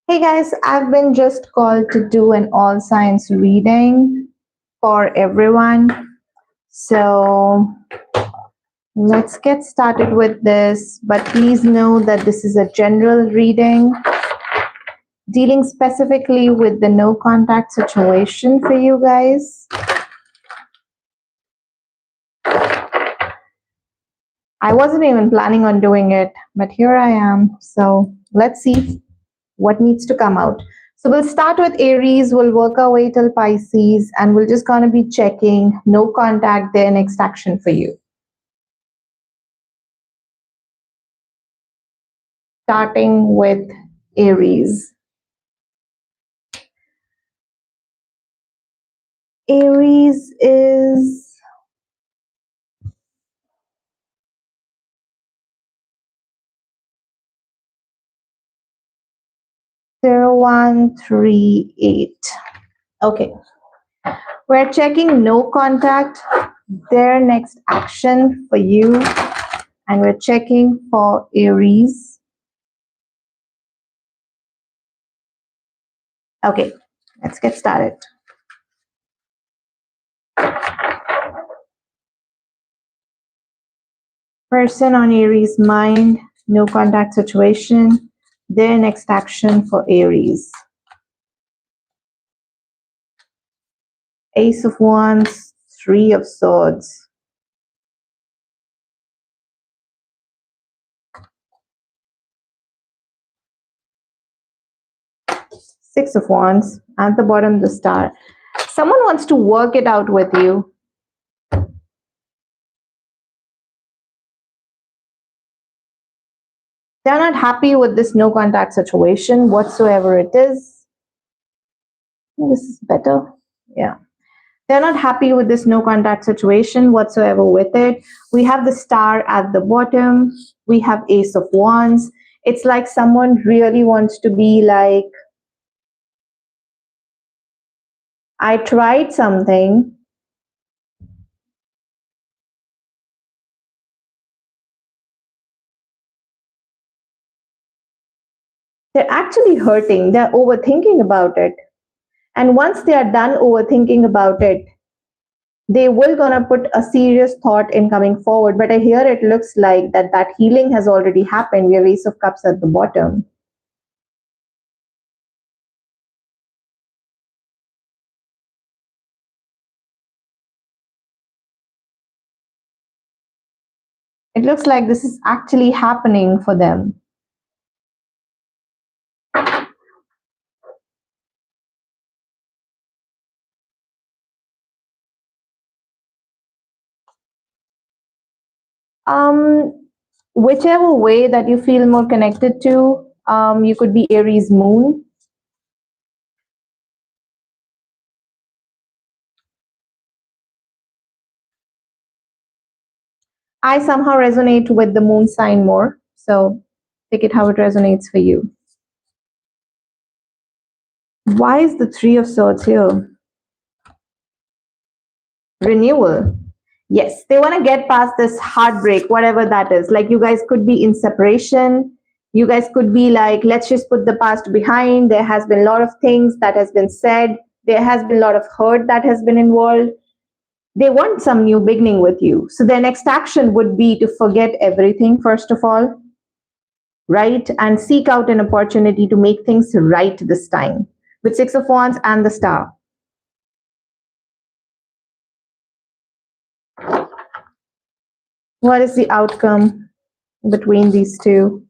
Hey guys, I've been just called to do an all signs reading for everyone. So let's get started with this. But please know that this is a general reading dealing specifically with the no contact situation for you guys. I wasn't even planning on doing it, but here I am. So let's see what needs to come out. So we'll start with Aries, we'll work our way till Pisces, and we're just going to be checking no contact, their next action for you. Starting with Aries. Aries is 0138. Okay. We're checking no contact, their next action for you. And we're checking for Aries. Okay, let's get started. Person on Aries' mind, no contact situation, their next action for Aries. Ace of Wands, Three of Swords. Six of Wands, at the bottom the Star. Someone wants to work it out with you. They're not happy with this no contact situation whatsoever it is. This is better. Yeah. They're not happy with this no contact situation whatsoever with it. We have the Star at the bottom. We have Ace of Wands. It's like someone really wants to be like, I tried something. They're actually hurting. They're overthinking about it. And once they are done overthinking about it, they will gonna put a serious thought in coming forward. But here it looks like that healing has already happened. We have Ace of Cups at the bottom. It looks like this is actually happening for them. Whichever way that you feel more connected to, you could be Aries moon. I somehow resonate with the moon sign more, so take it how it resonates for you. Why is the Three of Swords here? Renewal. Yes, they want to get past this heartbreak, whatever that is. Like you guys could be in separation. You guys could be like, let's just put the past behind. There has been a lot of things that has been said. There has been a lot of hurt that has been involved. They want some new beginning with you. So their next action would be to forget everything, first of all, right? And seek out an opportunity to make things right this time with Six of Wands and the Star. What is the outcome between these two?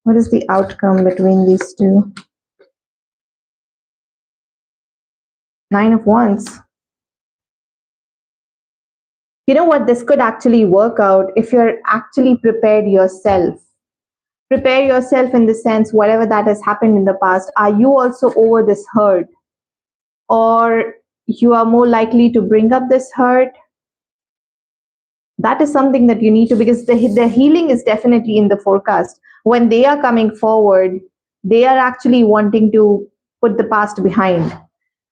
What is the outcome between these two? Nine of Wands. You know what? This could actually work out if you're actually prepared yourself. Prepare yourself in the sense, whatever that has happened in the past, are you also over this hurt? Or you are more likely to bring up this hurt? That is something that you need to, because the healing is definitely in the forecast. When they are coming forward, they are actually wanting to put the past behind.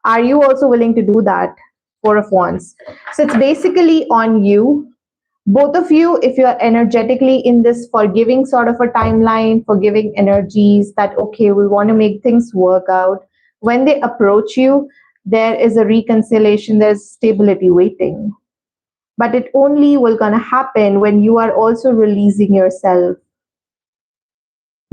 Are you also willing to do that? Four of Wands. So it's basically on you. Both of you, if you are energetically in this forgiving sort of a timeline, forgiving energies that, okay, we want to make things work out, when they approach you, there is a reconciliation, there's stability waiting. But it only will gonna happen when you are also releasing yourself,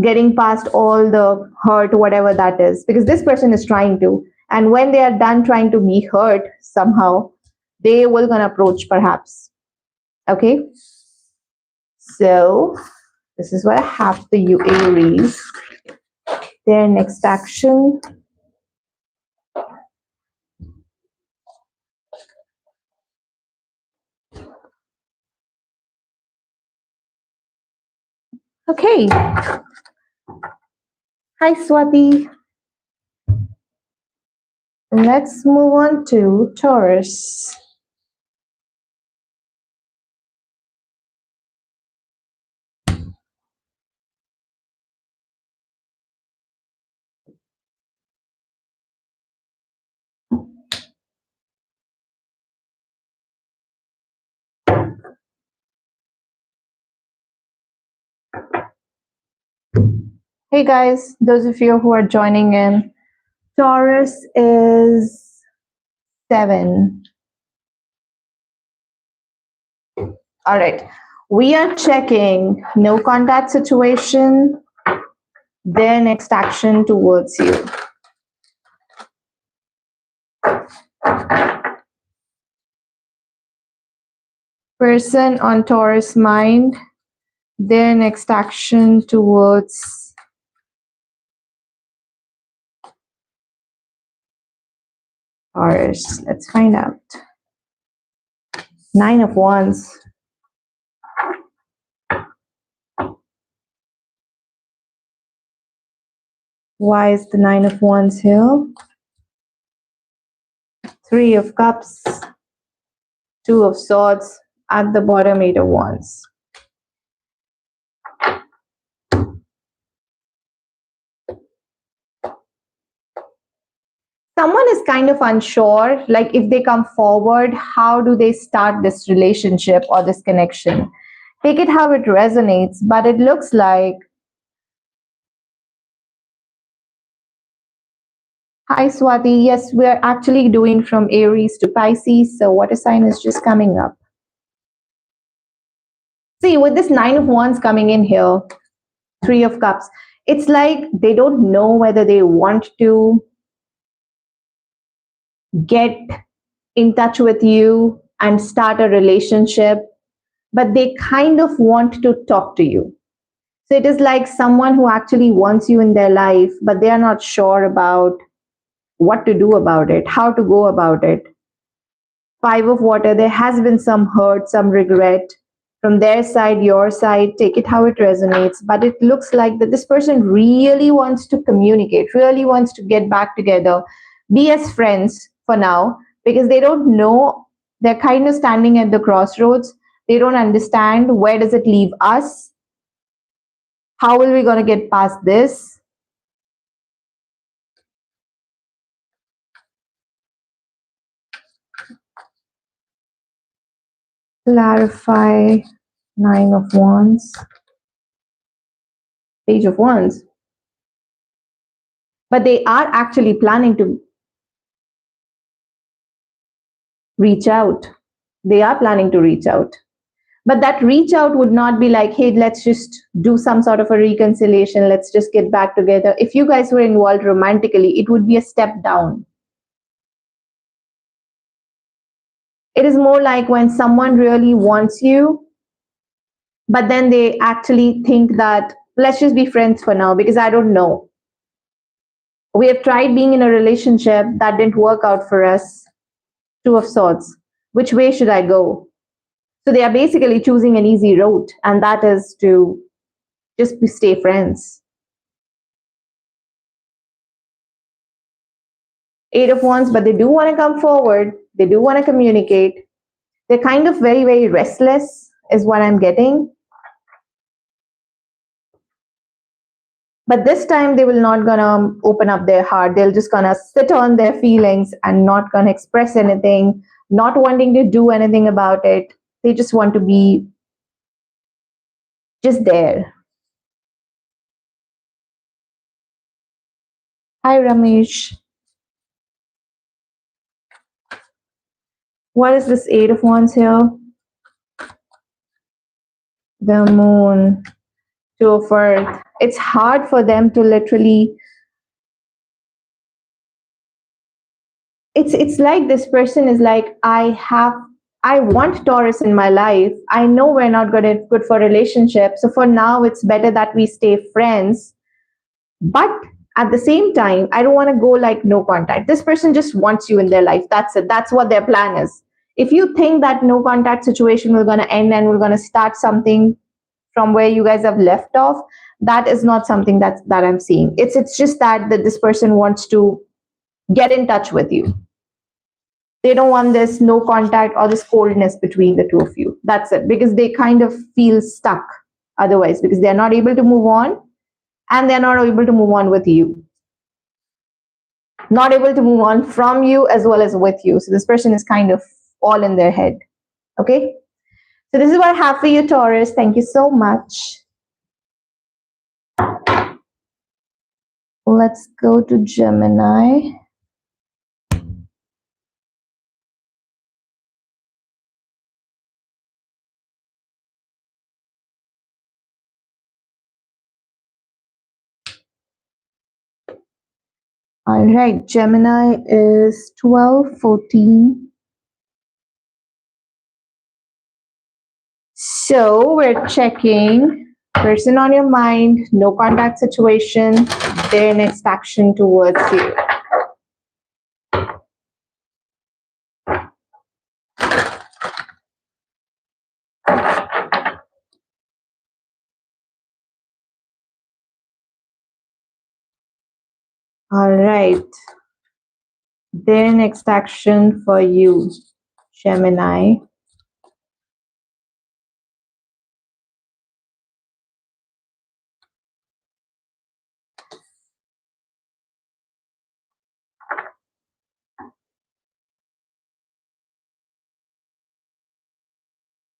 getting past all the hurt, whatever that is, because this person is trying to. And when they are done trying to be hurt somehow, they will gonna approach perhaps. Okay, so this is what I have for you, Aries. Their next action. Okay. Hi, Swati. Let's move on to Taurus. Hey guys, those of you who are joining in, Taurus is 7. All right, we are checking no contact situation, their next action towards you. Person on Taurus mind, their next action towards Taurus. Let's find out. 9 of Wands. Why is the 9 of Wands here? 3 of Cups, 2 of Swords, at the bottom 8 of Wands. Someone is kind of unsure, like if they come forward, how do they start this relationship or this connection? Take it how it resonates, but it looks like, hi Swati, yes, we're actually doing from Aries to Pisces, so water sign is just coming up. See, with this 9 of Wands coming in here, 3 of Cups, it's like they don't know whether they want to get in touch with you and start a relationship, but they kind of want to talk to you. So it is like someone who actually wants you in their life, but they are not sure about what to do about it, how to go about it. 5 of Water, there has been some hurt, some regret from their side, your side, take it how it resonates, but it looks like that this person really wants to communicate, really wants to get back together, be as friends for now, because they don't know, they're kind of standing at the crossroads. They don't understand, where does it leave us? How are we going to get past this? Clarify. 9 of Wands. Page of Wands. But they are actually planning to reach out. They are planning to reach out. But that reach out would not be like, hey, let's just do some sort of a reconciliation. Let's just get back together. If you guys were involved romantically, it would be a step down. It is more like when someone really wants you, but then they actually think that, let's just be friends for now because I don't know. We have tried being in a relationship that didn't work out for us. 2 of Swords. Which way should I go? So they are basically choosing an easy route, and that is to just stay friends. 8 of Wands, but they do want to come forward. They do want to communicate. They're kind of very, very restless is what I'm getting. But this time they will not gonna open up their heart. They'll just gonna sit on their feelings and not gonna express anything, not wanting to do anything about it. They just want to be just there. Hi, Ramesh. What is this Eight of Wands here? The Moon, Two of Earth. It's hard for them to literally, it's like this person is like, I want Taurus in my life. I know we're not good for relationships. So for now, it's better that we stay friends. But at the same time, I don't want to go like no contact. This person just wants you in their life. That's it. That's what their plan is. If you think that no contact situation will going to end and we're going to start something from where you guys have left off, that is not something that I'm seeing. It's just that this person wants to get in touch with you. They don't want this no contact or this coldness between the two of you. That's it. Because they kind of feel stuck otherwise, because they're not able to move on, and they're not able to move on with you. Not able to move on from you as well as with you. So this person is kind of all in their head. Okay? So this is what I have for you, Taurus. Thank you so much. Let's go to Gemini. All right, Gemini is 12-14. So we're checking person on your mind, no contact situation, their next action towards you. All right. Their next action for you, Gemini.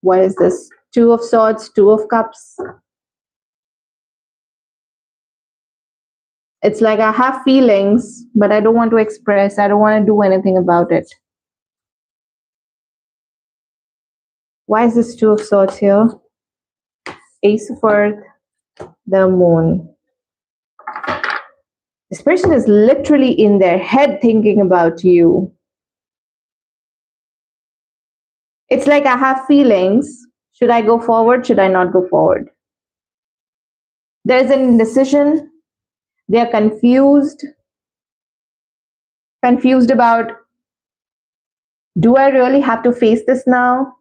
What is this? Two of Swords, Two of Cups. It's like I have feelings, but I don't want to express. I don't want to do anything about it. Why is this Two of Swords here? Ace of Earth, the Moon. This person is literally in their head thinking about you. It's like I have feelings. Should I go forward? Should I not go forward? There's an indecision. They're confused. Confused about, do I really have to face this now?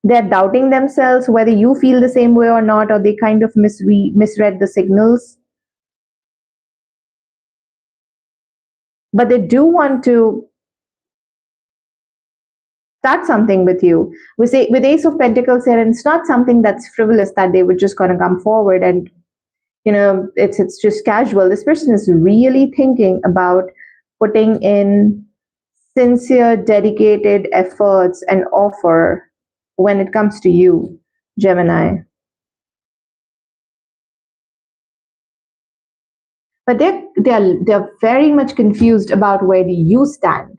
They're doubting themselves whether you feel the same way or not, or they kind of misread the signals. But they do want to start something with you. We say with Ace of Pentacles here, and it's not something that's frivolous that they were just going to come forward and, you know, it's just casual. This person is really thinking about putting in sincere, dedicated efforts and offer when it comes to you, Gemini. But they're very much confused about where you stand.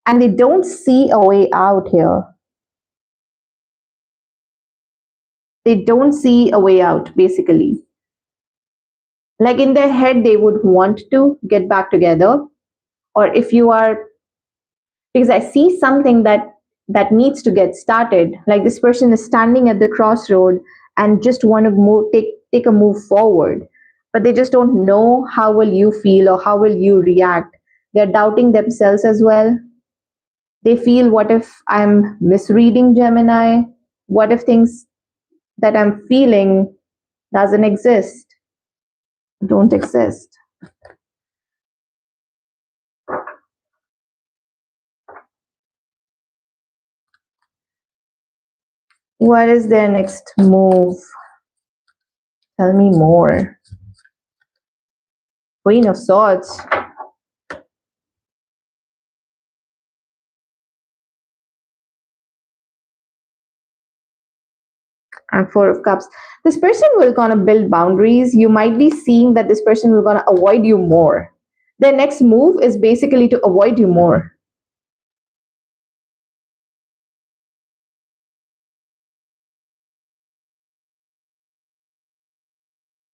And they don't see a way out here. They don't see a way out, basically. Like in their head, they would want to get back together. Or if you are, because I see something that needs to get started. Like this person is standing at the crossroad and just want to take a move forward. But they just don't know how will you feel or how will you react. They're doubting themselves as well. They feel, what if I'm misreading Gemini? What if things that I'm feeling doesn't exist, don't exist? What is their next move? Tell me more. Queen of Swords. and Four of Cups. This person will gonna build boundaries. You might be seeing that this person will gonna avoid you more. Their next move is basically to avoid you more.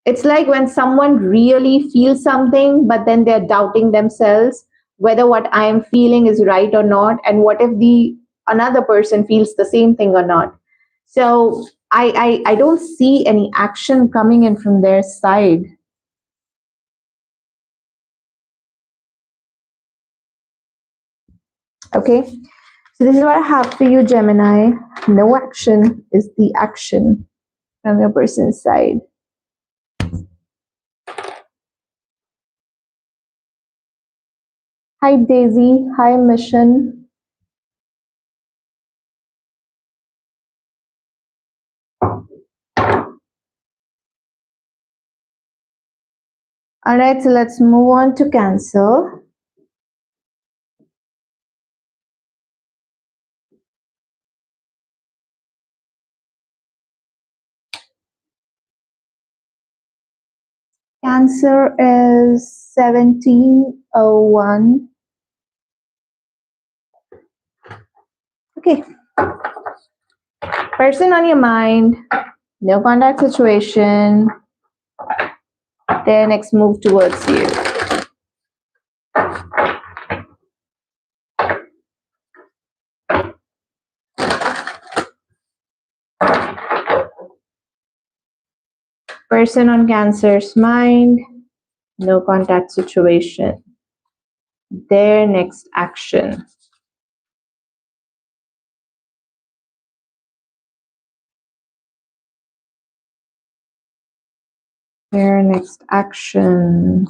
It's like when someone really feels something, but then they're doubting themselves whether what I am feeling is right or not, and what if the another person feels the same thing or not. So I don't see any action coming in from their side. Okay, so this is what I have for you, Gemini. No action is the action from your person's side. Hi, Daisy. Hi, Mission. All right, so let's move on to Cancer. Cancer is 1701. Okay. Person on your mind, no contact situation, their next move towards you. Person on Cancer's mind, no contact situation, their next action. Their next action.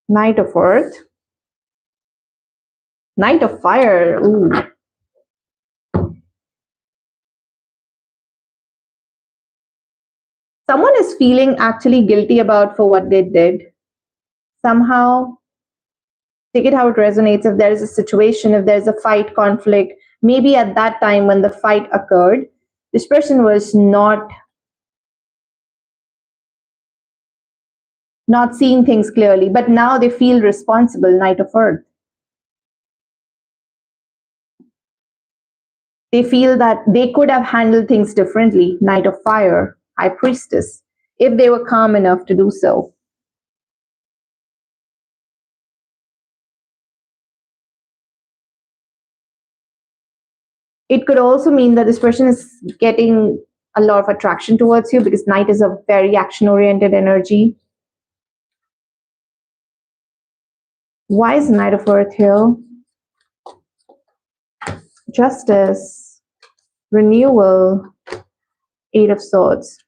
Knight of Earth. Knight of Fire. Ooh. Someone is feeling actually guilty about for what they did. Somehow, take it how it resonates. If there is a situation, if there's a fight, conflict, maybe at that time when the fight occurred, this person was not seeing things clearly, but now they feel responsible. Knight of Earth. They feel that they could have handled things differently. Knight of Fire, High Priestess, if they were calm enough to do so. It could also mean that this person is getting a lot of attraction towards you, because Knight is a very action-oriented energy. Why is Knight of Earth here? Justice, renewal, Eight of Swords,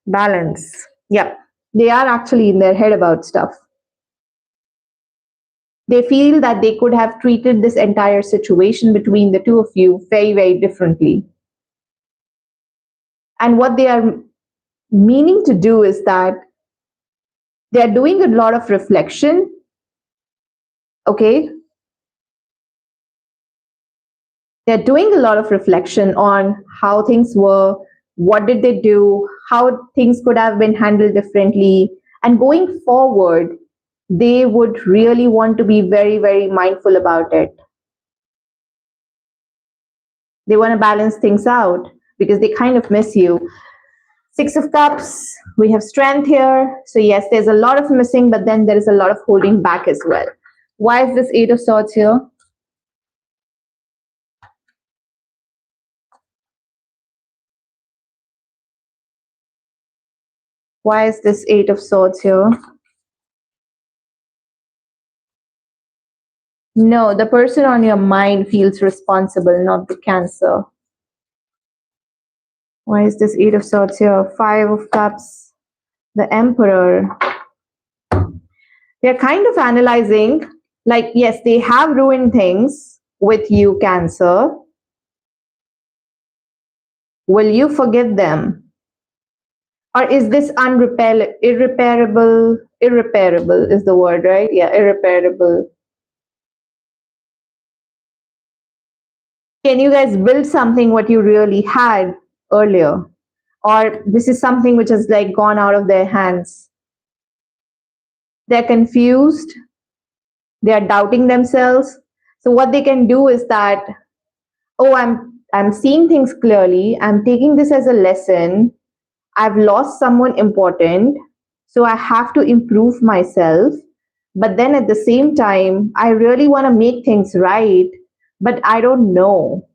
balance. Yep, they are actually in their head about stuff. They feel that they could have treated this entire situation between the two of you very, very differently. And what they are meaning to do is that they are doing a lot of reflection. Okay, they're doing a lot of reflection on how things were, what did they do, how things could have been handled differently. And going forward, they would really want to be very, very mindful about it. They want to balance things out because they kind of miss you. Six of Cups, we have strength here. So yes, there's a lot of missing, but then there is a lot of holding back as well. Why is this Eight of Swords here? Why is this Eight of Swords here? No, the person on your mind feels responsible, not the Cancer. Why is this Eight of Swords here? Five of Cups, the Emperor. They're kind of analyzing, like, yes, they have ruined things with you, Cancer. Will you forgive them? Or is this irreparable? Irreparable is the word, right? Yeah, irreparable. Can you guys build something what you really had earlier? Or this is something which has like gone out of their hands? They're confused. They are doubting themselves. So what they can do is that, oh, I'm seeing things clearly. I'm taking this as a lesson. I've lost someone important, so I have to improve myself. But then at the same time, I really want to make things right, but I don't know.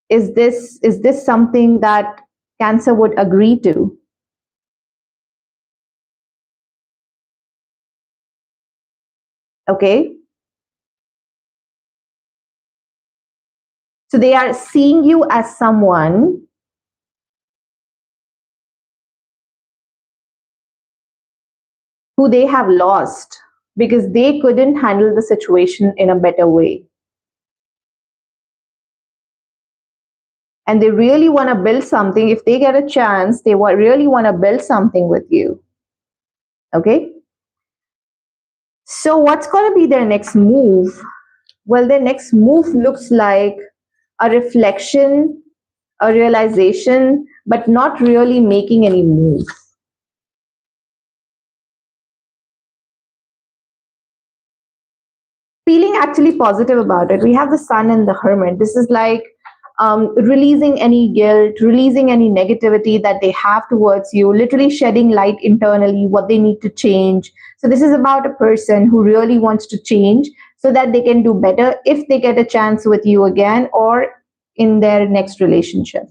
Is this something that Cancer would agree to? Okay. So they are seeing you as someone who they have lost because they couldn't handle the situation in a better way. And they really want to build something. If they get a chance, they really want to build something with you. Okay. So what's going to be their next move? Well, their next move looks like a reflection, a realization, but not really making any move. Feeling actually positive about it. We have the Sun and the Hermit. This is like releasing any guilt, releasing any negativity that they have towards you, literally shedding light internally, what they need to change. So this is about a person who really wants to change so that they can do better if they get a chance with you again or in their next relationship.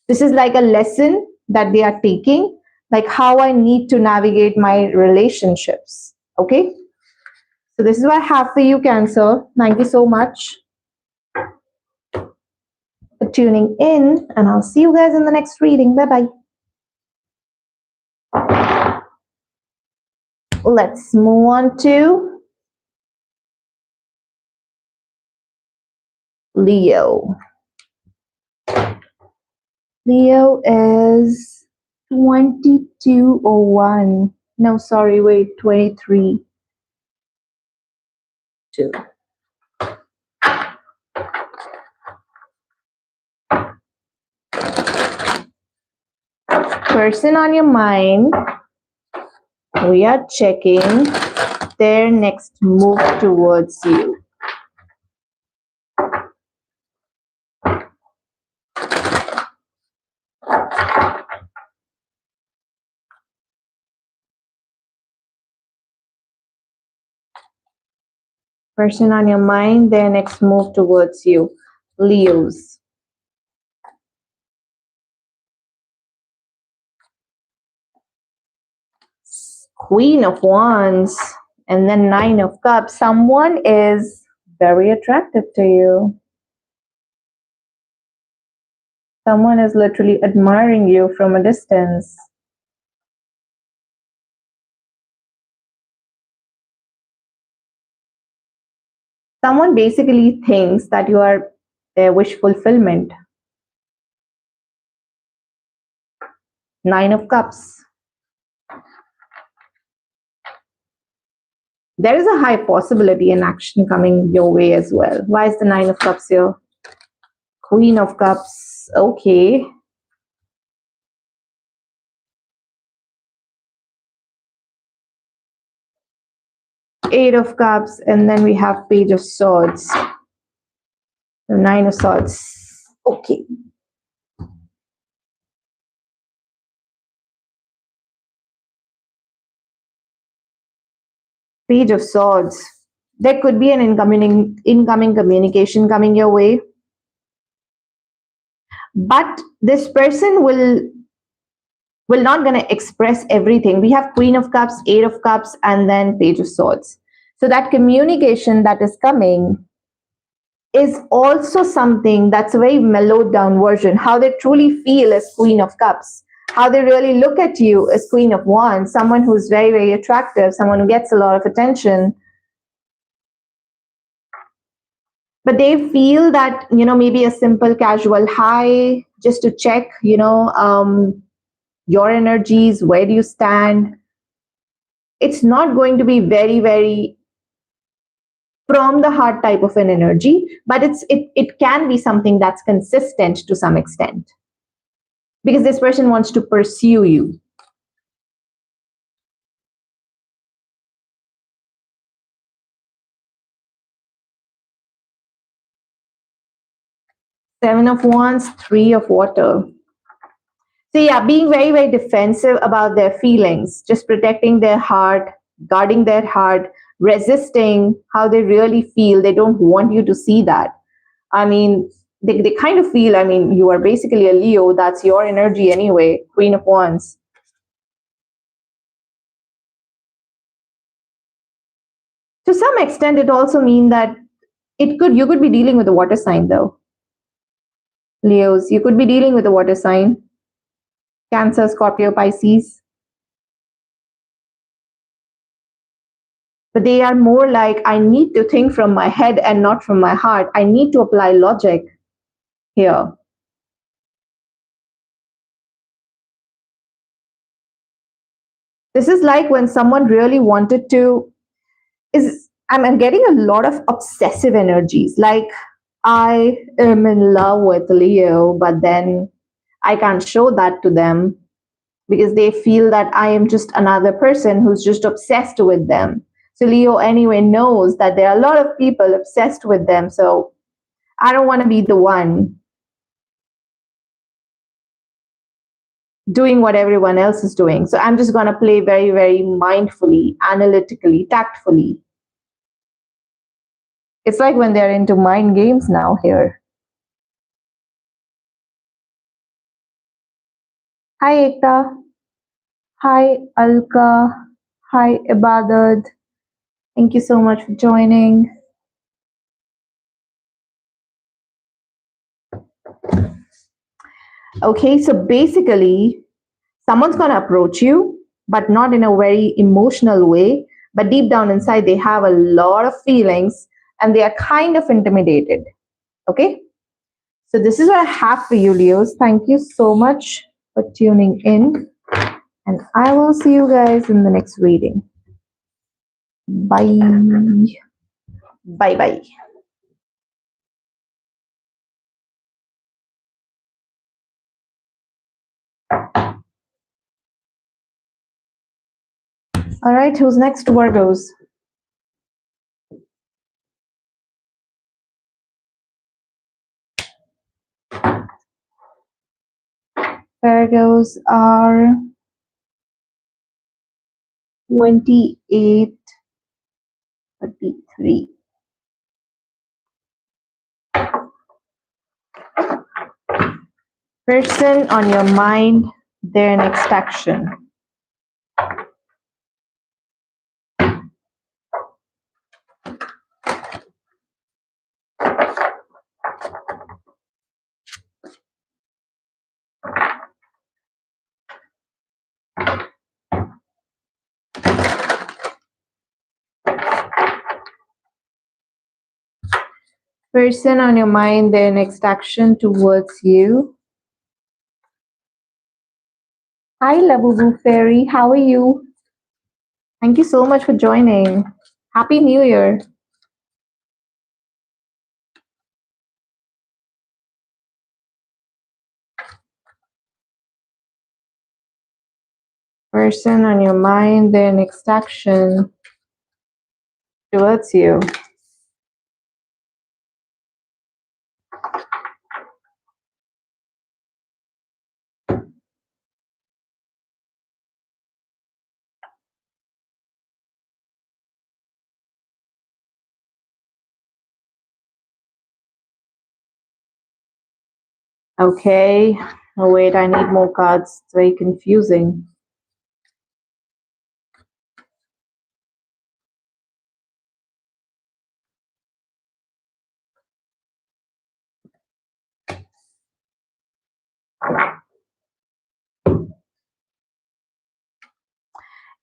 This is like a lesson that they are taking, like how I need to navigate my relationships. Okay. So this is what I have for you, Cancer. Thank you so much for tuning in, and I'll see you guys in the next reading. Bye-bye. Let's move on to Leo. Leo is 2201. No, sorry, wait, 23. 2. Person on your mind, we are checking their next move towards you. Person on your mind, their next move towards you. Leos. Queen of Wands and then 9 of Cups. Someone is very attractive to you. Someone is literally admiring you from a distance. Someone basically thinks that you are their wish fulfillment. 9 of Cups. There is a high possibility in action coming your way as well. Why is the 9 of Cups here? Queen of Cups. Okay. Eight of Cups, and then we have Page of Swords. The 9 of Swords. Okay. Page of Swords. There could be an incoming communication coming your way. But this person will not going to express everything. We have Queen of Cups, 8 of Cups, and then Page of Swords. So that communication that is coming is also something that's a very mellowed down version. How they truly feel as Queen of Cups. How they really look at you as Queen of Wands. Someone who's very, very attractive. Someone who gets a lot of attention. But they feel that, maybe a simple casual hi, just to check, your energies, where do you stand? It's not going to be very, very from the heart type of an energy, but it can be something that's consistent to some extent, because this person wants to pursue you. Seven of Wands, Three of Water. So yeah, being very, very defensive about their feelings, just protecting their heart, guarding their heart, resisting how they really feel. They don't want you to see that. I mean, they kind of feel, I mean, you are basically a Leo. That's your energy anyway, Queen of Wands. To some extent, it also means that you could be dealing with a water sign though. Leos, you could be dealing with a water sign. Cancer, Scorpio, Pisces. But they are more like, I need to think from my head and not from my heart. I need to apply logic here. This is like when someone really wanted to, I'm getting a lot of obsessive energies. Like, I am in love with Leo, but then I can't show that to them because they feel that I am just another person who's just obsessed with them. So Leo anyway knows that there are a lot of people obsessed with them. So I don't want to be the one doing what everyone else is doing. So I'm just going to play very, very mindfully, analytically, tactfully. It's like when they're into mind games now here. Hi, Ekta. Hi, Alka. Hi, Ibadat. Thank you so much for joining. Okay, so basically, someone's going to approach you, but not in a very emotional way. But deep down inside, they have a lot of feelings and they are kind of intimidated. Okay, so this is what I have for you, Leos. Thank you so much for tuning in. And I will see you guys in the next reading. Bye. Bye-bye. All right, who's next? Virgos. Virgos are 28, 33. Person on your mind, their next action. Person on your mind, their next action towards you. Hi, Labubu Fairy. How are you? Thank you so much for joining. Happy New Year. Person on your mind, their next action towards you. Okay. Oh, wait, I need more cards. It's very confusing.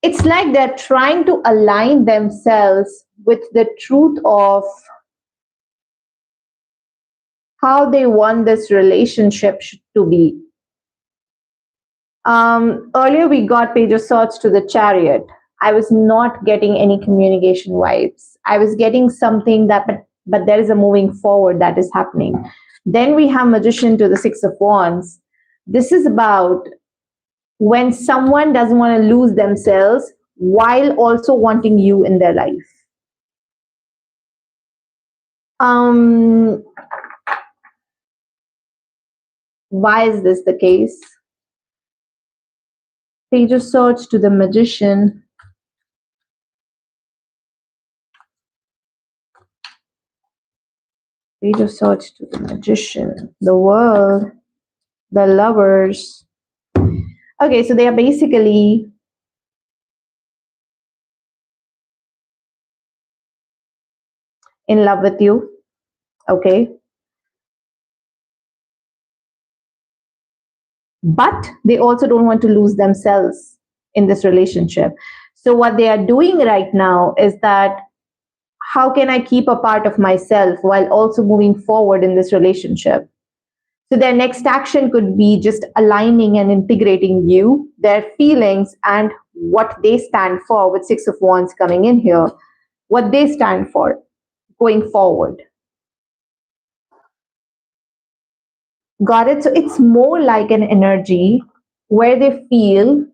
It's like they're trying to align themselves with the truth of how they want this relationship to be. Earlier we got Page of Swords to the Chariot. I was not getting any communication vibes. I was getting something that, but there is a moving forward that is happening. Then we have Magician to the Six of Wands. This is about when someone doesn't want to lose themselves while also wanting you in their life. Why is this the case? Page of Swords to the Magician. Page of Swords to the Magician. The World. The Lovers. Okay, so they are basically in love with you. Okay. But they also don't want to lose themselves in this relationship. So what they are doing right now is that how can I keep a part of myself while also moving forward in this relationship? So their next action could be just aligning and integrating you, their feelings, and what they stand for, with Six of Wands coming in here, what they stand for going forward. Got it? So it's more like an energy where they feel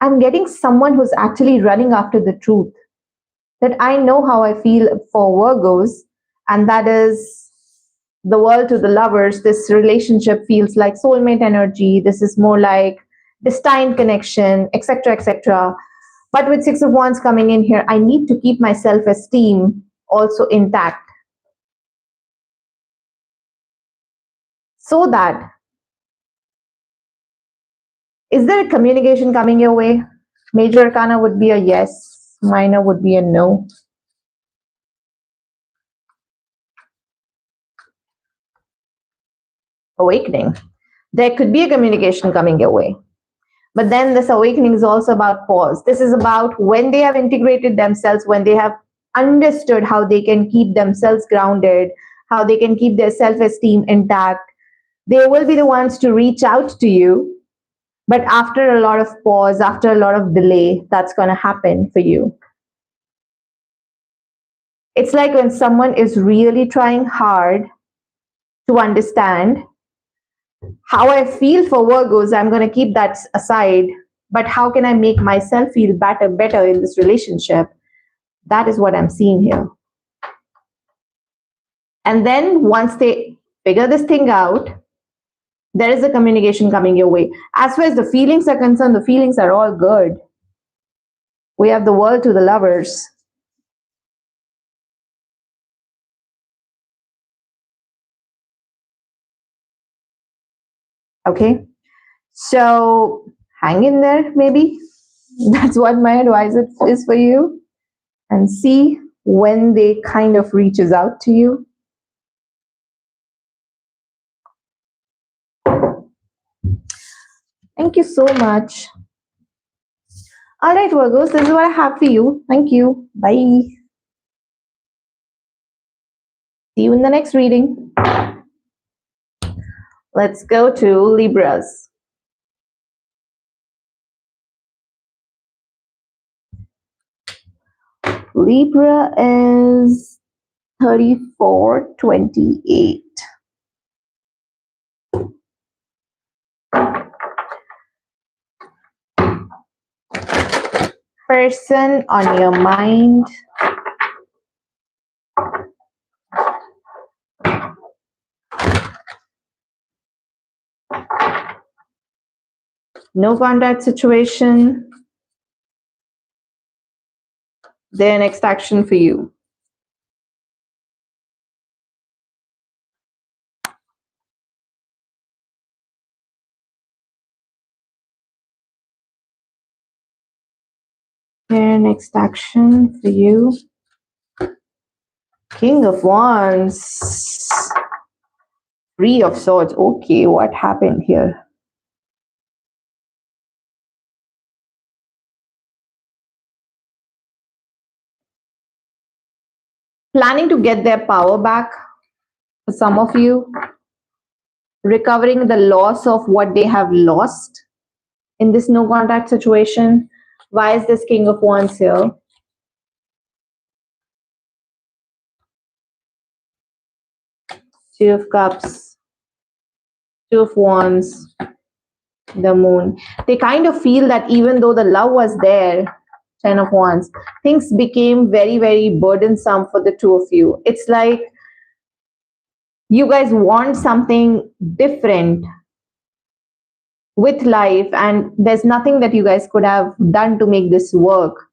I'm getting someone who's actually running after the truth. That I know how I feel for Virgos, and that is the World to the Lovers. This relationship feels like soulmate energy. This is more like destined connection, etc., etc. But with Six of Wands coming in here, I need to keep my self-esteem also intact, so that, is there a communication coming your way? Major Arcana would be a yes, minor would be a no. Awakening. There could be a communication coming your way. But then this awakening is also about pause. This is about when they have integrated themselves, when they have understood how they can keep themselves grounded, how they can keep their self-esteem intact. They will be the ones to reach out to you. But after a lot of pause, after a lot of delay, that's going to happen for you. It's like when someone is really trying hard to understand how I feel for Virgos, I'm going to keep that aside. But how can I make myself feel better in this relationship? That is what I'm seeing here. And then once they figure this thing out, there is a communication coming your way. As far as the feelings are concerned, the feelings are all good. We have the World to the Lovers. Okay, so hang in there, maybe. That's what my advice is for you. And see when they kind of reaches out to you. Thank you so much. All right, Virgos, this is what I have for you. Thank you. Bye. See you in the next reading. Let's go to Libras. Libra is 3428. Person on your mind. No contact situation. Their next action for you. Their next action for you. King of Wands. Three of Swords. Okay, what happened here? Planning to get their power back for some of you. recovering the loss of what they have lost in this no contact situation. Why is this King of Wands here? Two of Cups, Two of Wands, the Moon. They kind of feel that even though the love was there, Ten of Wands, things became very, very burdensome for the two of you. It's like you guys want something different with life, and there's nothing that you guys could have done to make this work.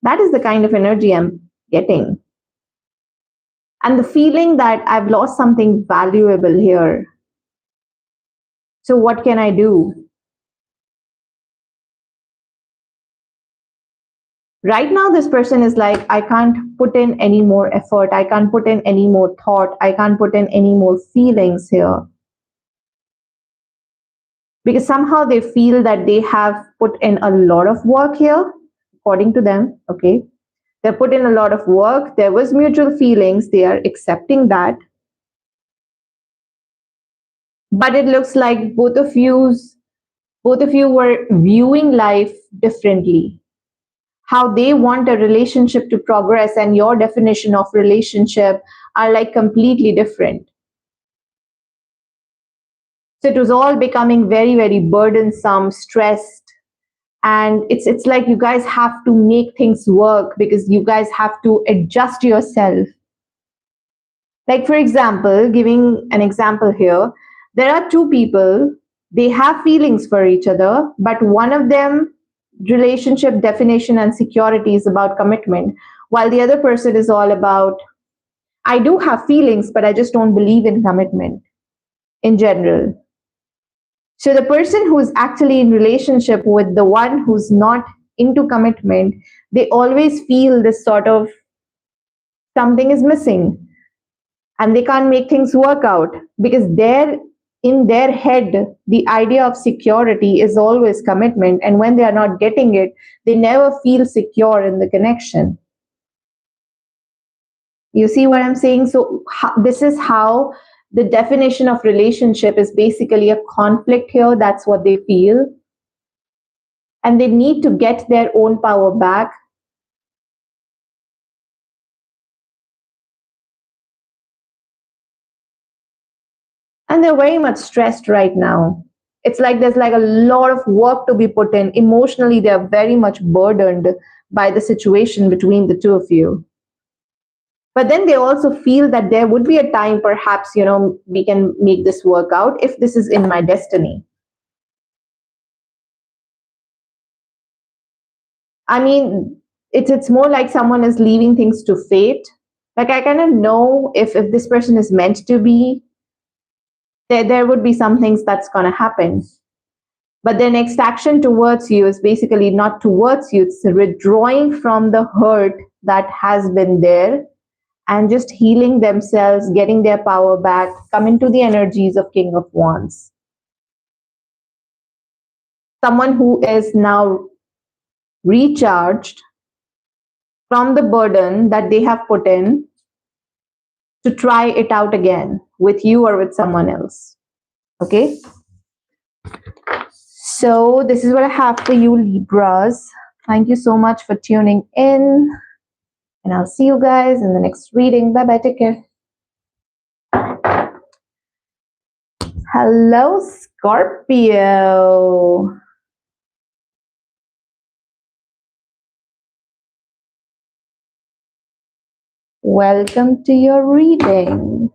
That is the kind of energy I'm getting. And the feeling that I've lost something valuable here. So what can I do? Right now, this person is like, I can't put in any more effort. I can't put in any more thought. I can't put in any more feelings here. Because somehow they feel that they have put in a lot of work here, according to them, okay? They put in a lot of work. There was mutual feelings. They are accepting that. But it looks like both of you were viewing life differently. How they want a relationship to progress and your definition of relationship are like completely different. So it was all becoming very, very burdensome, stressed. And it's like you guys have to make things work because you guys have to adjust yourself. Like, for example, giving an example here, there are two people, they have feelings for each other, but one of them relationship definition and security is about commitment, while the other person is all about, I do have feelings, but I just don't believe in commitment in general. So the person who's actually in relationship with the one who's not into commitment, they always feel this sort of something is missing and they can't make things work out because in their head, the idea of security is always commitment. And when they are not getting it, they never feel secure in the connection. You see what I'm saying? So this is how the definition of relationship is basically a conflict here. That's what they feel. And they need to get their own power back. And they're very much stressed right now. It's like there's like a lot of work to be put in. Emotionally, they're very much burdened by the situation between the two of you. But then they also feel that there would be a time, perhaps, we can make this work out if this is in my destiny. I mean, it's more like someone is leaving things to fate. Like I kind of know if this person is meant to be, there would be some things that's going to happen. But their next action towards you is basically not towards you, it's withdrawing from the hurt that has been there and just healing themselves, getting their power back, come into the energies of King of Wands. Someone who is now recharged from the burden that they have put in to try it out again with you or with someone else. Okay? So this is what I have for you, Libras. Thank you so much for tuning in. And I'll see you guys in the next reading. Bye-bye. Take care. Hello, Scorpio. Welcome to your reading.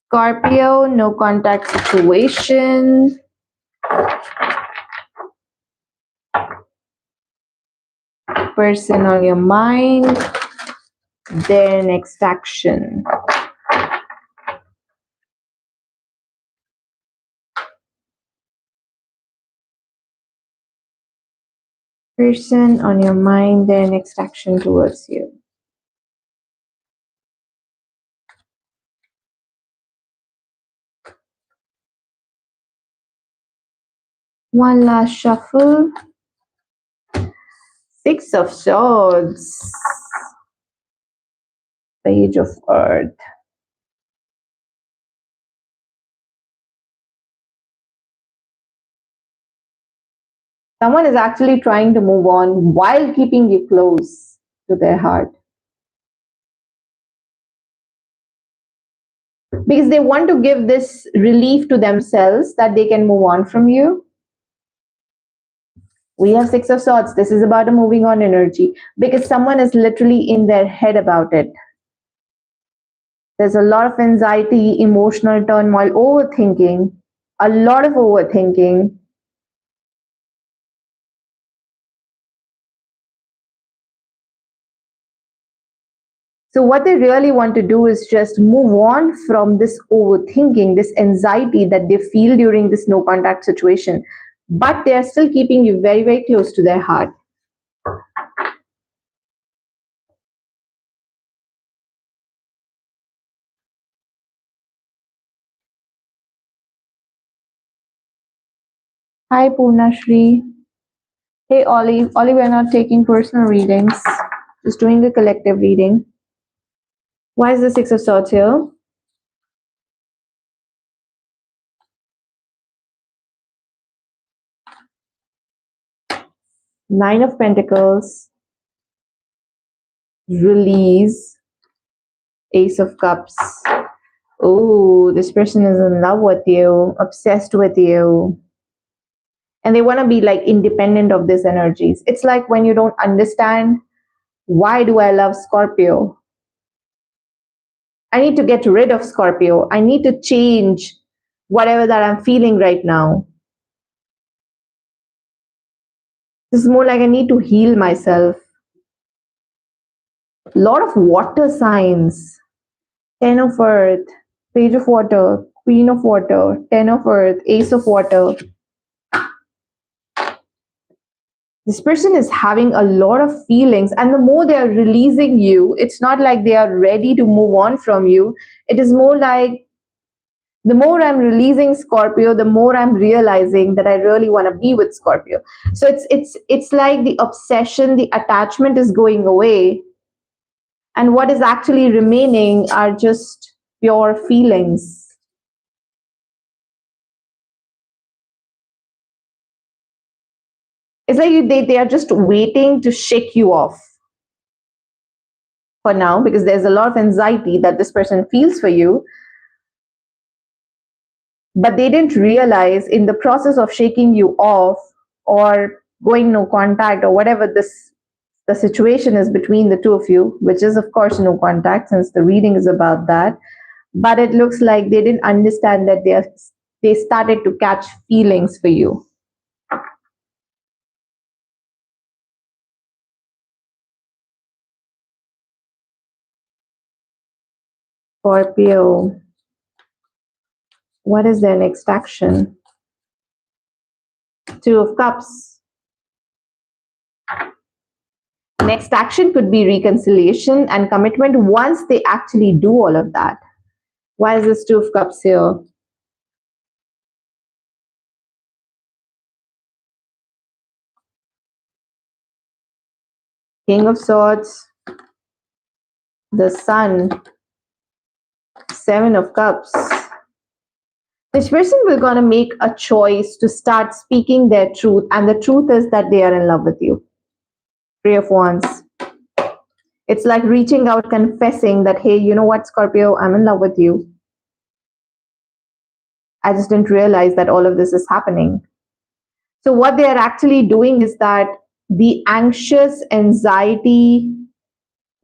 Scorpio, no contact situation. Person on your mind. Their next action. Person on your mind, their next action towards you. One last shuffle. Six of Swords. Page of Earth. Someone is actually trying to move on while keeping you close to their heart. Because they want to give this relief to themselves that they can move on from you. We have Six of Swords. This is about a moving on energy because someone is literally in their head about it. There's a lot of anxiety, emotional turmoil, overthinking, a lot of overthinking. So what they really want to do is just move on from this overthinking, this anxiety that they feel during this no contact situation. But they are still keeping you very, very close to their heart. Hi, Purnashri. Hey, Ollie. Ollie, we're not taking personal readings, just doing a collective reading. Why is the Six of Swords here? Nine of Pentacles, release, Ace of Cups. Oh, this person is in love with you, obsessed with you. And they want to be like independent of these energies. It's like when you don't understand, why do I love Scorpio? I need to get rid of Scorpio. I need to change whatever that I'm feeling right now. This is more like I need to heal myself. A lot of water signs. 10 of Earth, Page of Water, Queen of Water, 10 of Earth, Ace of Water. This person is having a lot of feelings, and the more they are releasing you, it's not like they are ready to move on from you. It is more like the more I'm releasing Scorpio, the more I'm realizing that I really want to be with Scorpio. So it's like the obsession, the attachment is going away, and what is actually remaining are just pure feelings. It's like they are just waiting to shake you off for now, because there's a lot of anxiety that this person feels for you. But they didn't realize in the process of shaking you off or going no contact or whatever the situation is between the two of you, which is of course no contact since the reading is about that. But it looks like they didn't understand that they started to catch feelings for you. Scorpio, what is their next action? Two of Cups. Next action could be reconciliation and commitment once they actually do all of that. Why is this Two of Cups here? King of Swords, the Sun, Seven of Cups. This person will gonna make a choice to start speaking their truth, and the truth is that they are in love with you. Three of Wands. It's like reaching out, confessing that, hey, you know what, Scorpio, I'm in love with you. I just didn't realize that all of this is happening. So what they are actually doing is that the anxious anxiety,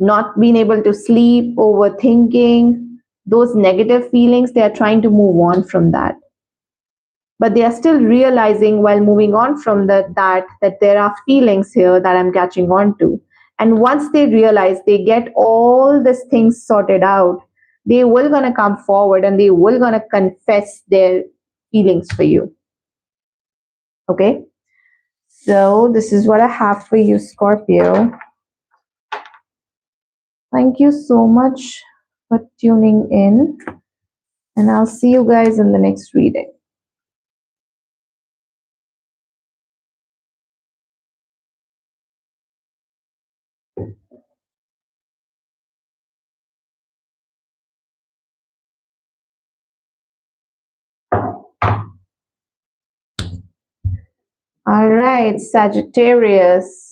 not being able to sleep, overthinking, those negative feelings, they are trying to move on from that. But they are still realizing while moving on from that there are feelings here that I'm catching on to. And once they realize, they get all these things sorted out, they will gonna come forward and they will gonna confess their feelings for you. Okay? So this is what I have for you, Scorpio. Thank you so much for tuning in. And I'll see you guys in the next reading. All right, Sagittarius.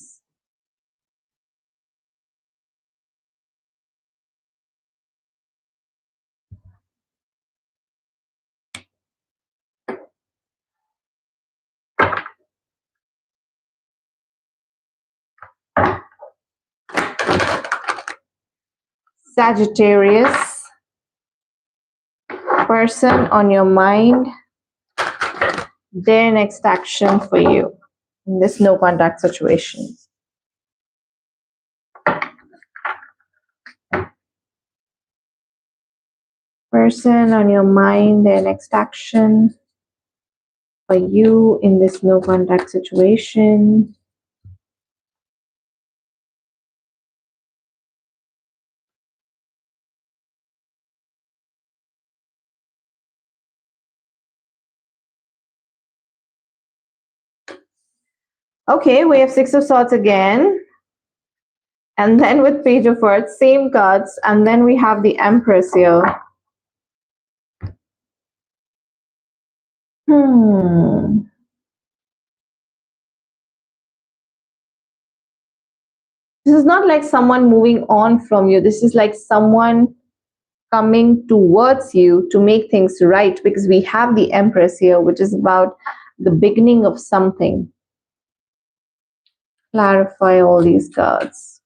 Sagittarius, person on your mind, their next action for you in this no contact situation. Person on your mind, their next action for you in this no contact situation. Okay, we have Six of Swords again. And then with Page of Swords, same cards. And then we have the Empress here. This is not like someone moving on from you. This is like someone coming towards you to make things right, because we have the Empress here, which is about the beginning of something. Clarify all these cards.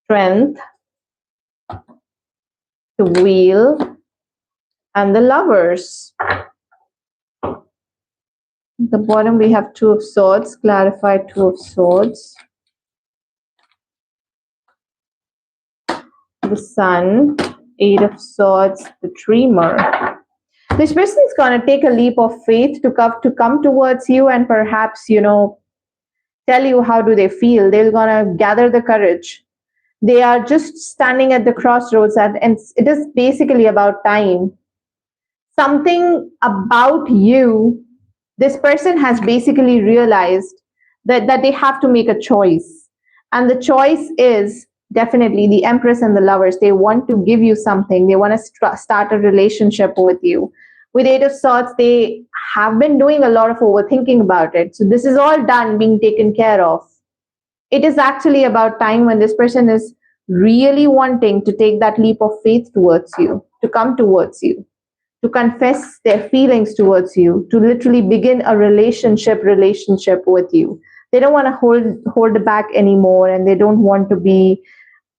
Strength, the Wheel, and the Lovers. At the bottom we have Two of Swords. Clarify Two of Swords. The Sun, Eight of Swords, the Dreamer. This person is going to take a leap of faith to come towards you and perhaps, tell you how do they feel. They're going to gather the courage. They are just standing at the crossroads, and it is basically about time. Something about you, this person has basically realized that they have to make a choice. And the choice is definitely the Empress and the Lovers. They want to give you something. They want to start a relationship with you. With Eight of Swords, they have been doing a lot of overthinking about it. So this is all done, being taken care of. It is actually about time when this person is really wanting to take that leap of faith towards you, to come towards you, to confess their feelings towards you, to literally begin a relationship with you. They don't want to hold back anymore, and they don't want to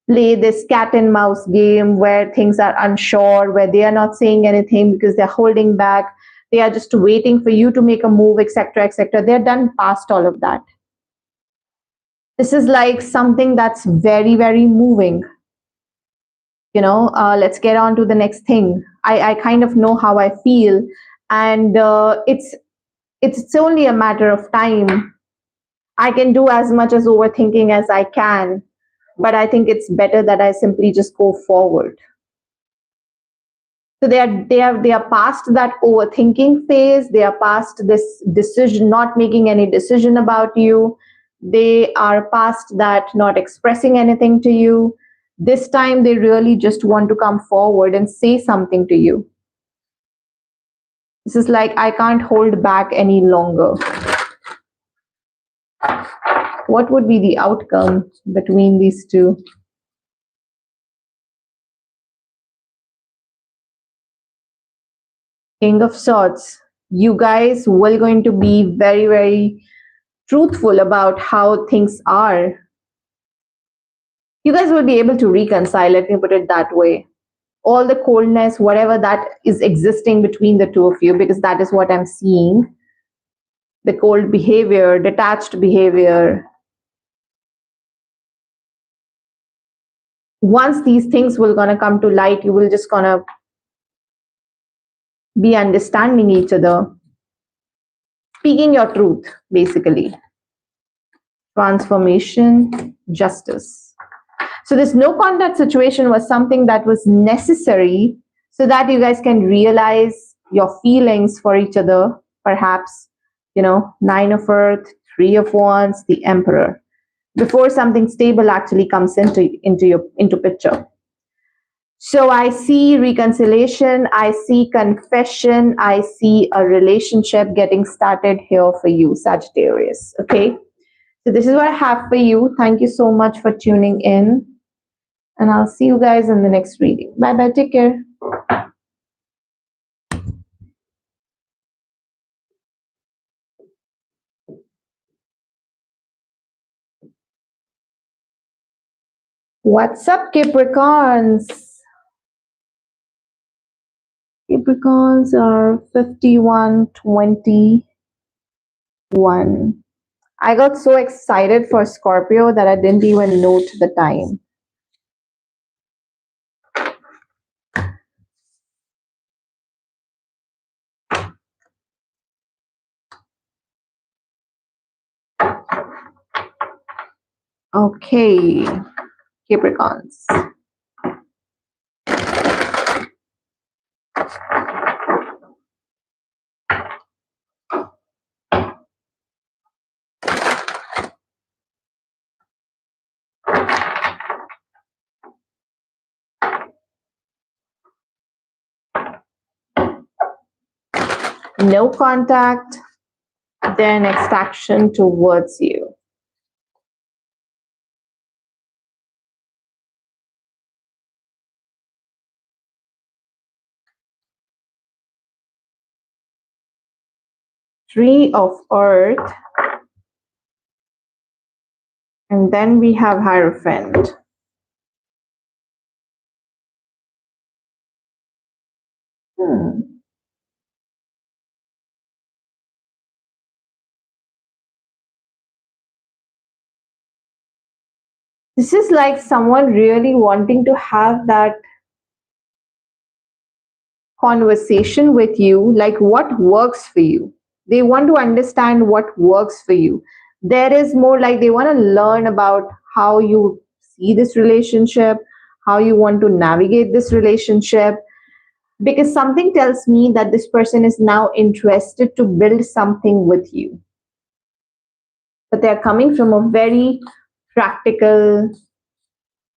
play this cat and mouse game where things are unsure, where they are not saying anything because they're holding back. They are just waiting for you to make a move, etc., etc. They're done past all of that. This is like something that's very, very moving. Let's get on to the next thing. I kind of know how I feel, and it's only a matter of time. I can do as much as overthinking as I can, but I think it's better that I simply just go forward. So they are past that overthinking phase. They are past this decision, not making any decision about you. They are past that not expressing anything to you. This time they really just want to come forward and say something to you. This is like, I can't hold back any longer. What would be the outcome between these two? King of Swords. You guys will going to be very, very truthful about how things are. You guys will be able to reconcile, let me put it that way. All the coldness, whatever that is existing between the two of you, because that is what I'm seeing. The cold behavior, detached behavior. Once these things will gonna come to light, you will just gonna be understanding each other. Speaking your truth, basically. Transformation, justice. So this no contact situation was something that was necessary so that you guys can realize your feelings for each other. Perhaps, Nine of Earth, Three of Wands, the Emperor, before something stable actually comes into picture. So I see reconciliation, I see confession, I see a relationship getting started here for you, Sagittarius. Okay. So this is what I have for you. Thank you so much for tuning in. And I'll see you guys in the next reading. Bye bye. Take care. What's up, Capricorns? Capricorns are 51:21. I got so excited for Scorpio that I didn't even note the time. Okay, Capricorns. No contact, their next action towards you. Three of Earth, and then we have Hierophant. This is like someone really wanting to have that conversation with you, like what works for you. They want to understand what works for you. There is more like they want to learn about how you see this relationship, how you want to navigate this relationship, because something tells me that this person is now interested to build something with you. But they're coming from a very practical,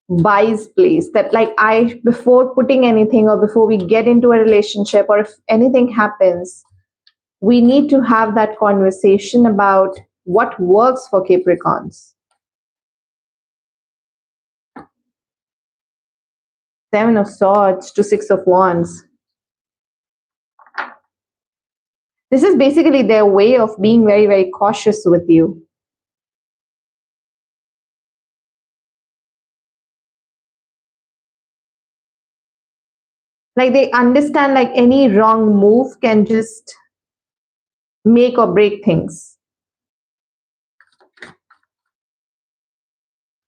wise place, that like, I, before putting anything or before we get into a relationship or if anything happens, we need to have that conversation about what works for Capricorns. Seven of Swords to Six of Wands. This is basically their way of being very, very cautious with you. Like they understand like any wrong move can just make or break things.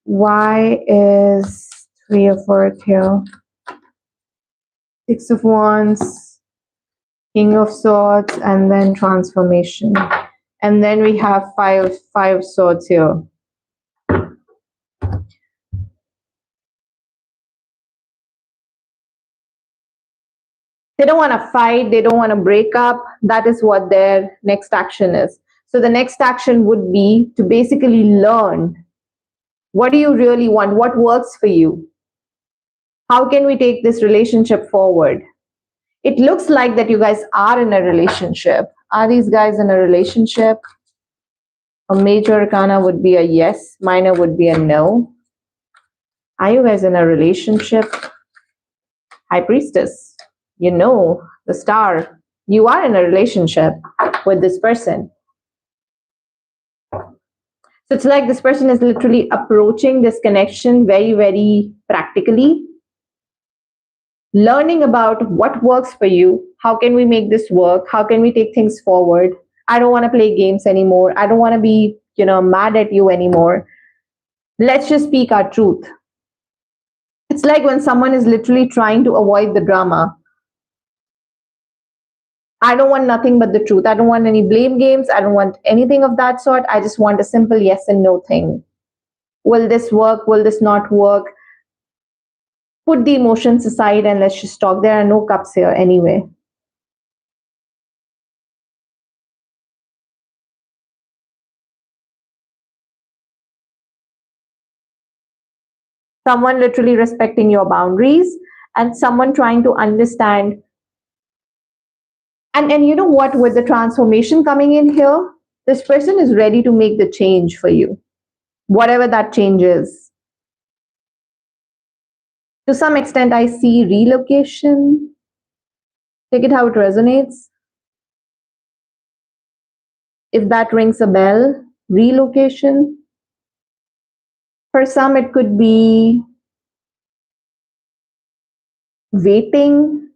Why is Three of Earth here? Six of Wands, King of Swords, and then Transformation. And then we have five swords here. They don't want to fight. They don't want to break up. That is what their next action is. So the next action would be to basically learn, what do you really want? What works for you? How can we take this relationship forward? It looks like that you guys are in a relationship. Are these guys in a relationship? A major arcana would be a yes. Minor would be a no. Are you guys in a relationship? High Priestess. You know, the star. You are in a relationship with this person. So it's like this person is literally approaching this connection very, very practically. Learning about what works for you. How can we make this work? How can we take things forward? I don't want to play games anymore. I don't want to be, mad at you anymore. Let's just speak our truth. It's like when someone is literally trying to avoid the drama. I don't want nothing but the truth. I don't want any blame games. I don't want anything of that sort. I just want a simple yes and no thing. Will this work? Will this not work? Put the emotions aside and let's just talk. There are no cups here anyway. Someone literally respecting your boundaries and someone trying to understand. And you know what, with the transformation coming in here, this person is ready to make the change for you, whatever that change is. To some extent, I see relocation. Take it how it resonates. If that rings a bell, relocation. For some, it could be waiting.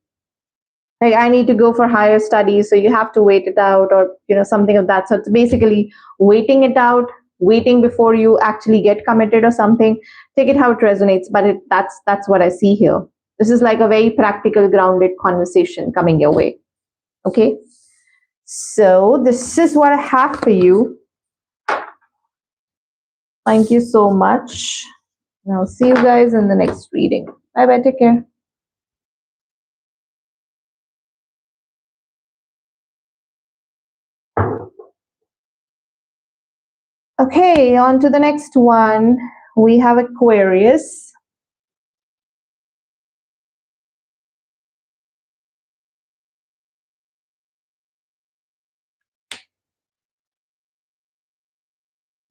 Like, I need to go for higher studies, so you have to wait it out, or something of that. So it's basically waiting it out, waiting before you actually get committed or something. Take it how it resonates, but that's what I see here. This is like a very practical, grounded conversation coming your way. Okay, so this is what I have for you. Thank you so much. And I'll see you guys in the next reading. Bye bye. Take care. Okay, on to the next one. We have Aquarius.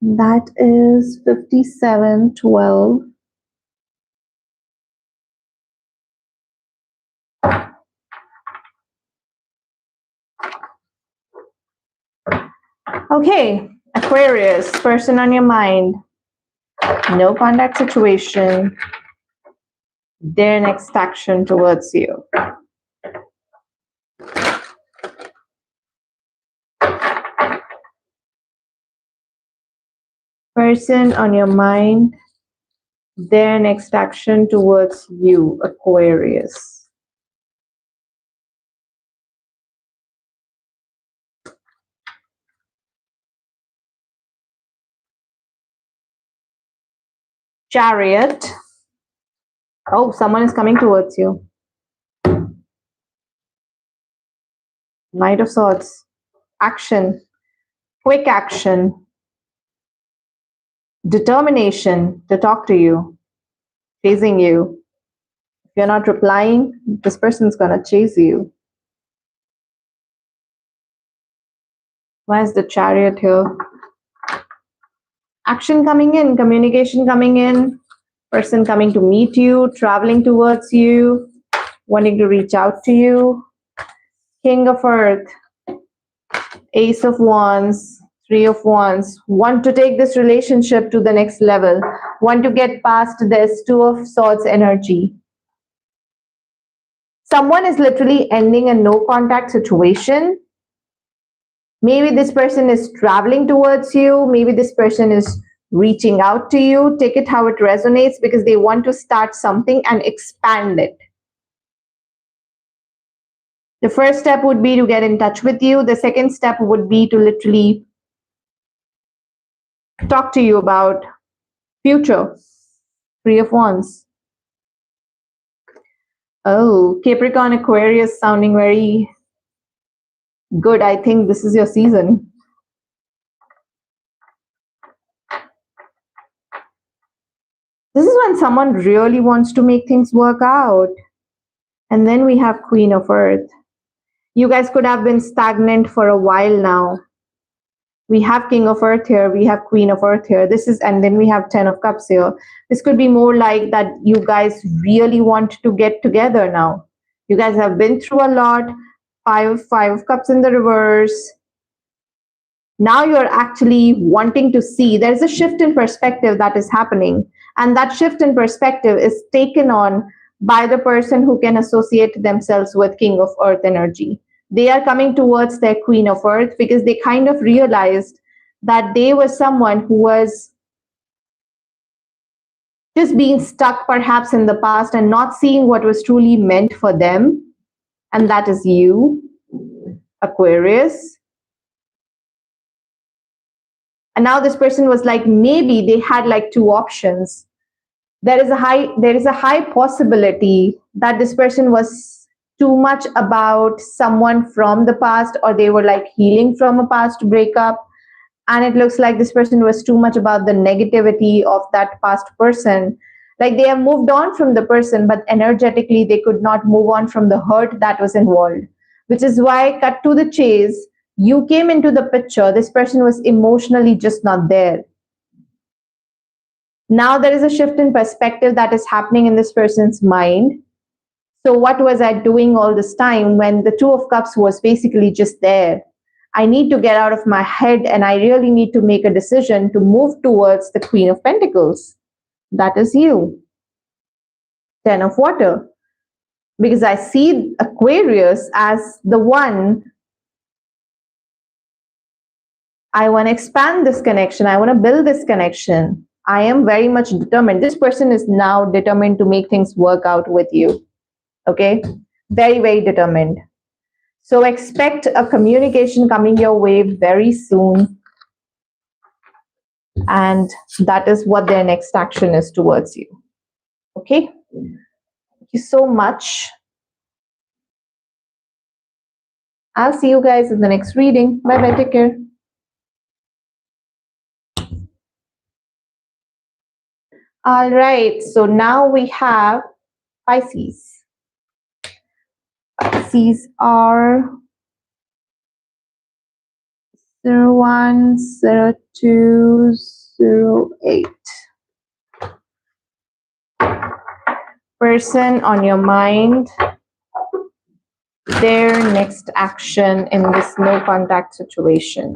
That is 5712. Okay, Aquarius, person on your mind. No contact situation. Their next action towards you. Person on your mind. Their next action towards you, Aquarius. Chariot. Oh, someone is coming towards you. Knight of Swords. Action. Quick action. Determination to talk to you. Chasing you. If you're not replying, this person's gonna chase you. Why is the Chariot here? Action coming in, communication coming in, person coming to meet you, traveling towards you, wanting to reach out to you. King of Earth, Ace of Wands, Three of Wands. Want to take this relationship to the next level. Want to get past this Two of Swords energy. Someone is literally ending a no contact situation. Maybe this person is traveling towards you. Maybe this person is reaching out to you. Take it how it resonates, because they want to start something and expand it. The first step would be to get in touch with you. The second step would be to literally talk to you about future. Three of Wands. Oh, Capricorn, Aquarius sounding very good. I think this is your season. This is when someone really wants to make things work out. And then we have Queen of Earth. You guys could have been stagnant for a while now. We have King of Earth here. We have Queen of Earth here. And then we have 10 of Cups here. This could be more like that you guys really want to get together now. You guys have been through a lot. Five of Cups in the reverse. Now you're actually wanting to see. There's a shift in perspective that is happening. And that shift in perspective is taken on by the person who can associate themselves with King of Earth energy. They are coming towards their Queen of Earth because they kind of realized that they were someone who was just being stuck perhaps in the past and not seeing what was truly meant for them. And that is you, Aquarius. And now this person was like, maybe they had like two options. There is a high possibility that this person was too much about someone from the past, or they were like healing from a past breakup. And it looks like this person was too much about the negativity of that past person. Like they have moved on from the person, but energetically they could not move on from the hurt that was involved. Which is why, cut to the chase, you came into the picture. This person was emotionally just not there. Now there is a shift in perspective that is happening in this person's mind. So what was I doing all this time when the Two of Cups was basically just there? I need to get out of my head and I really need to make a decision to move towards the Queen of Pentacles. That is you. 10 of Water. Because I see Aquarius as the one. I want to expand this connection. I want to build this connection. I am very much determined. This person is now determined to make things work out with you. Okay? Very, very determined. So expect a communication coming your way very soon. And that is what their next action is towards you. Okay? Thank you so much. I'll see you guys in the next reading. Bye-bye. Take care. All right. So now we have Pisces. Pisces are 01, 02, 08. Person on your mind, their next action in this no contact situation.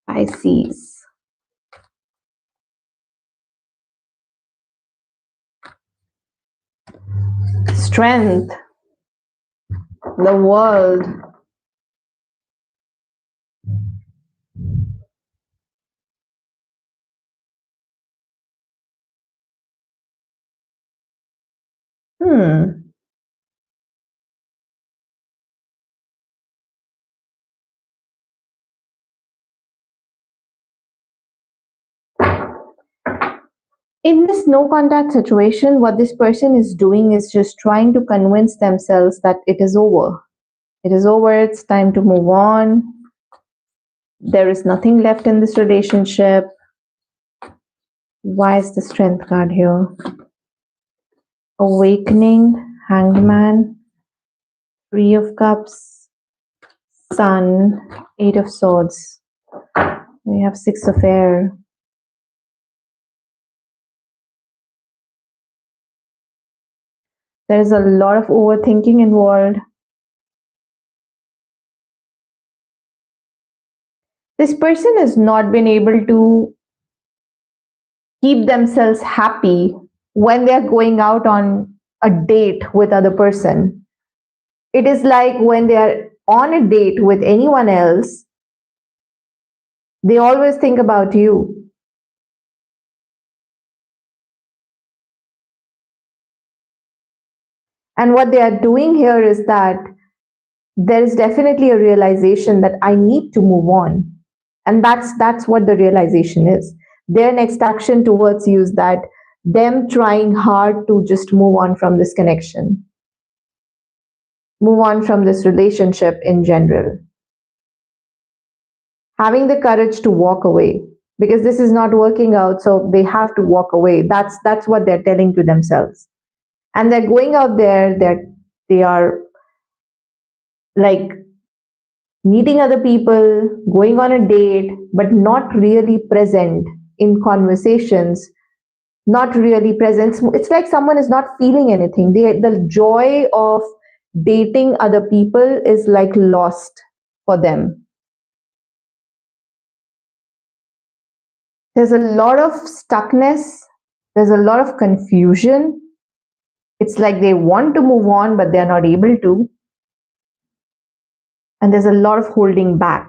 Pisces. Strength. The world. In this no contact situation, what this person is doing is just trying to convince themselves that it is over. It is over. It's time to move on. There is nothing left in this relationship. Why is the Strength card here? Awakening, Hanged Man, Three of Cups, Sun, Eight of Swords. We have Six of Air. There is a lot of overthinking involved. This person has not been able to keep themselves happy when they are going out on a date with other person. It is like when they are on a date with anyone else, they always think about you. And what they are doing here is that there is definitely a realization that I need to move on. And that's what the realization is. Their next action towards you is that them trying hard to just move on from this connection. Move on from this relationship in general. Having the courage to walk away. Because this is not working out, so they have to walk away. That's what they're telling to themselves. And they're going out there, they are like meeting other people, going on a date, but not really present in conversations, not really present. It's like someone is not feeling anything. The joy of dating other people is like lost for them. There's a lot of stuckness. There's a lot of confusion. It's like they want to move on, but they're not able to. And there's a lot of holding back.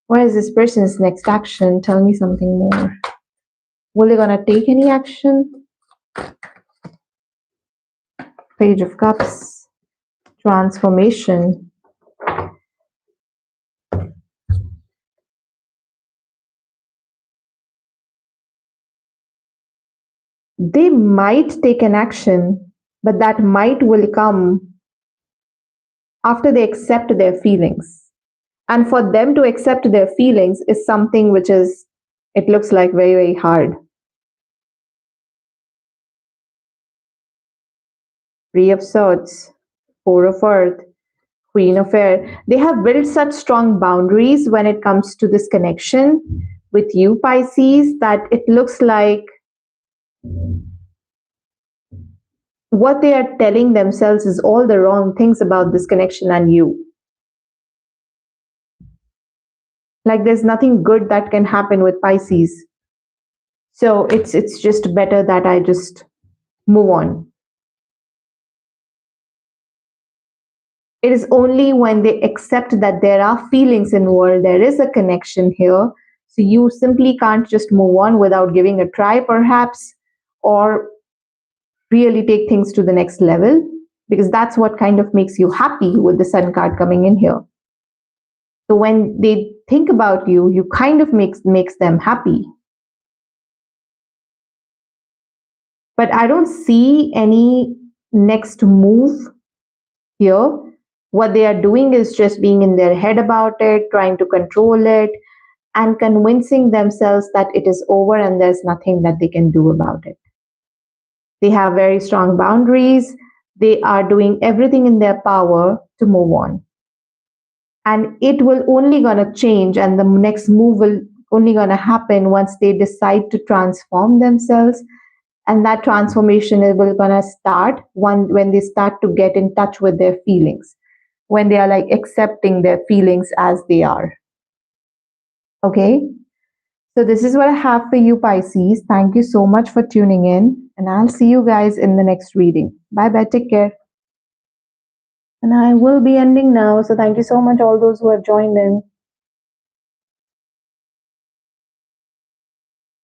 What is this person's next action? Tell me something more. Will they gonna take any action? Page of Cups, Transformation. They might take an action, but that might will come after they accept their feelings. And for them to accept their feelings is something which is, it looks like very, very hard. Three of Swords, Four of Earth, Queen of Air. They have built such strong boundaries when it comes to this connection with you, Pisces, that it looks like what they are telling themselves is all the wrong things about this connection and you. Like there's nothing good that can happen with Pisces. So it's just better that I just move on. It is only when they accept that there are feelings involved, there is a connection here. So you simply can't just move on without giving a try, perhaps, or really take things to the next level, because that's what kind of makes you happy with the Sun card coming in here. So when they think about you, you kind of makes them happy. But I don't see any next move here. What they are doing is just being in their head about it, trying to control it, and convincing themselves that it is over and there's nothing that they can do about it. They have very strong boundaries. They are doing everything in their power to move on. And it will only gonna change, and the next move will only gonna happen once they decide to transform themselves. And that transformation will gonna start when they start to get in touch with their feelings, when they are like accepting their feelings as they are. Okay, so this is what I have for you, Pisces. Thank you so much for tuning in, and I'll see you guys in the next reading. Bye bye, take care. And I will be ending now, so thank you so much all those who have joined in.